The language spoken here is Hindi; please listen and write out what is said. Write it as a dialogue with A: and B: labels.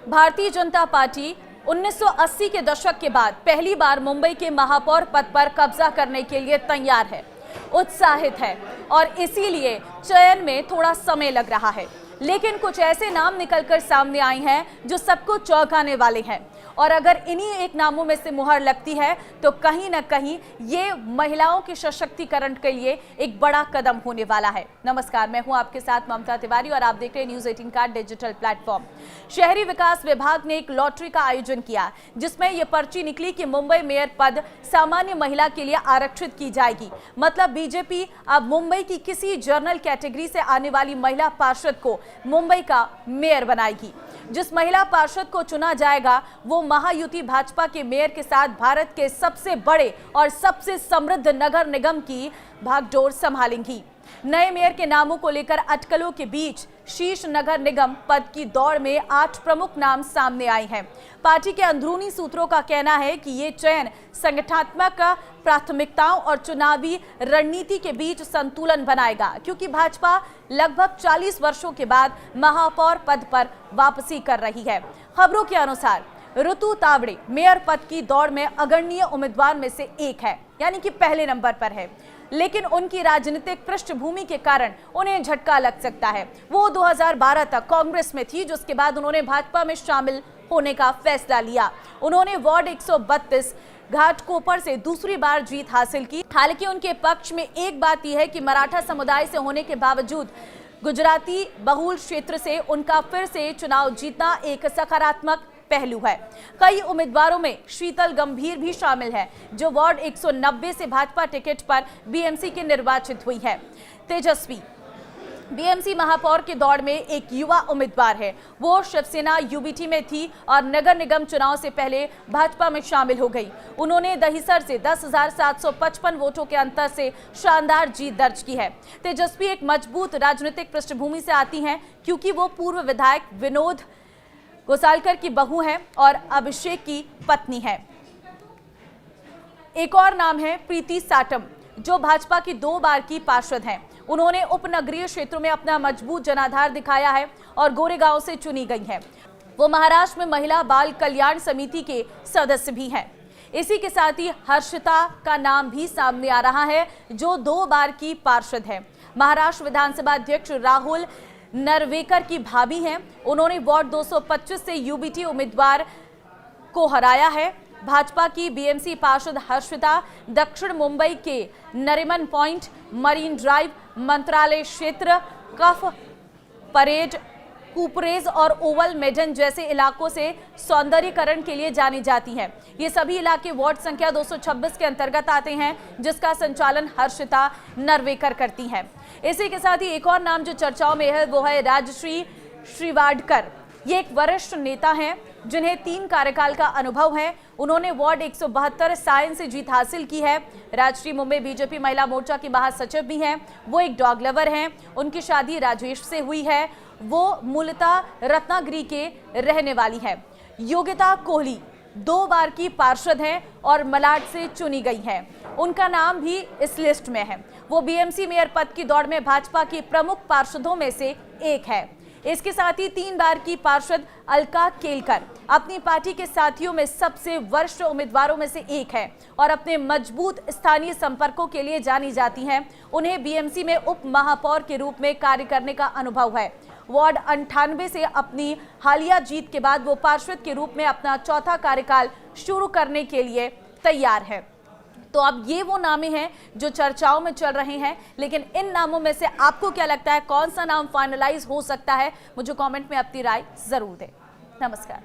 A: भारतीय जनता पार्टी 1980 के दशक के बाद पहली बार मुंबई के महापौर पद पर कब्जा करने के लिए तैयार है, उत्साहित है और इसीलिए चयन में थोड़ा समय लग रहा है। लेकिन कुछ ऐसे नाम निकलकर सामने आए हैं जो सबको चौंकाने वाले हैं और अगर इन्हीं एक नामों में से मुहर लगती है तो कहीं ना कहीं ये महिलाओं के सशक्तिकरण के लिए एक बड़ा कदम होने वाला है। नमस्कार, मैं हूं आपके साथ ममता तिवारी और आप देख रहे हैं न्यूज़ 18 का डिजिटल प्लेटफॉर्म। शहरी विकास विभाग ने एक लॉटरी का आयोजन किया जिसमें यह पर्ची निकली कि मुंबई मेयर पद सामान्य महिला के लिए आरक्षित की जाएगी। मतलब बीजेपी अब मुंबई की किसी जनरल कैटेगरी से आने वाली महिला पार्षद को मुंबई का मेयर बनाएगी। जिस महिला पार्षद को चुना जाएगा वो महायुति भाजपा के मेयर के साथ भारत के सबसे बड़े और सबसे समृद्ध नगर निगम की भागडोर संभालेंगी। नए मेयर के नामों को लेकर अटकलों के बीच शीर्ष नगर निगम पद की दौड़ में 8 प्रमुख नाम सामने आए हैं। पार्टी के अंदरूनी सूत्रों का कहना है कि ये चयन संगठनात्मक प्राथमिकताओं और चुनावी रणनीति के बीच संतुलन बनाएगा, क्योंकि भाजपा लगभग 40 वर्षों के बाद महापौर पद पर वापसी कर रही है। खबरों के अनुसार ऋतु तावड़े मेयर पद की दौड़ में अग्रणीय उम्मीदवार में से एक है, यानी कि पहले नंबर पर है। लेकिन उनकी राजनीतिक पृष्ठभूमि के कारण उन्हें झटका लग सकता है। वो 2012 तक कांग्रेस में थी, जिसके बाद उन्होंने भाजपा में शामिल होने का फैसला लिया। उन्होंने वार्ड 132 घाटकोपर से दूसरी बार जीत हासिल की। हालांकि उनके पक्ष में एक बात यह है कि मराठा समुदाय से होने के बावजूद गुजराती बहुल क्षेत्र से उनका फिर से चुनाव जीतना एक सकारात्मक पहलू है। कई उम्मीदवारों में शीतल गंभीर भी शामिल है, जो वार्ड 190 से भाजपा टिकट पर बीएमसी के निर्वाचित हुई है। तेजस्वी बीएमसी महापौर के दौड़ में एक युवा उम्मीदवार है। वो शिवसेना यूबीटी में थी और नगर निगम चुनाव से पहले भाजपा में शामिल हो गई। उन्होंने दहिसर से 10,755 वोटों के अंतर से शानदार जीत दर्ज की है। तेजस्वी एक मजबूत राजनीतिक पृष्ठभूमि से आती हैं, क्योंकि वो पूर्व विधायक विनोद गोसालकर की बहू है और अभिषेक की पत्नी है। एक और नाम है प्रीति साटम, जो भाजपा की 2 बार की पार्षद हैं। उन्होंने उपनगरीय क्षेत्रों में अपना मजबूत जनाधार दिखाया है और गोरेगांव से चुनी गई हैं। वो महाराष्ट्र में महिला बाल कल्याण समिति के सदस्य भी हैं। इसी के साथ ही हर्षिता का नाम भी सामने आ रहा है, जो 2 बार की पार्षद है। महाराष्ट्र विधानसभा अध्यक्ष राहुल नरवेकर की भाभी हैं। उन्होंने वार्ड 225 से यूबीटी उम्मीदवार को हराया है। भाजपा की बीएमसी पार्षद हर्षिता दक्षिण मुंबई के नरीमन पॉइंट, मरीन ड्राइव, मंत्रालय क्षेत्र, कफ परेड, कूपरेज और ओवल मेडन जैसे इलाकों से सौंदर्यीकरण के लिए जानी जाती हैं। ये सभी इलाके वार्ड संख्या 226 के अंतर्गत आते हैं, जिसका संचालन हर्षिता नरवेकर करती हैं। इसी के साथ ही एक और नाम जो चर्चाओं में है वो है राजश्री श्रीवाडकर। ये एक वरिष्ठ नेता हैं जिन्हें 3 कार्यकाल का अनुभव है। उन्होंने वार्ड 172 सायन से जीत हासिल की है। राजश्री मुंबई बीजेपी महिला मोर्चा की महासचिव भी हैं। वो एक डॉग लवर हैं। उनकी शादी राजेश से हुई है। वो मूलतः रत्नागिरी के रहने वाली है। योगिता कोहली 2 बार की पार्षद हैं और मलाड से चुनी गई हैं। उनका नाम भी इस लिस्ट में है। वो बीएमसी मेयर पद की दौड़ में भाजपा की प्रमुख पार्षदों में से एक है। इसके साथ ही 3 बार की पार्षद अलका केलकर अपनी पार्टी के साथियों में सबसे वरिष्ठ उम्मीदवारों में से एक है और अपने मजबूत स्थानीय संपर्कों के लिए जानी जाती हैं। उन्हें बीएमसी में उप महापौर के रूप में कार्य करने का अनुभव है। वार्ड 98 से अपनी हालिया जीत के बाद वो पार्षद के रूप में अपना 4था कार्यकाल शुरू करने के लिए तैयार है। तो अब ये वो नामे हैं जो चर्चाओं में चल रहे हैं, लेकिन इन नामों में से आपको क्या लगता है, कौन सा नाम फाइनलाइज हो सकता है? मुझे कमेंट में अपनी राय जरूर दें। नमस्कार।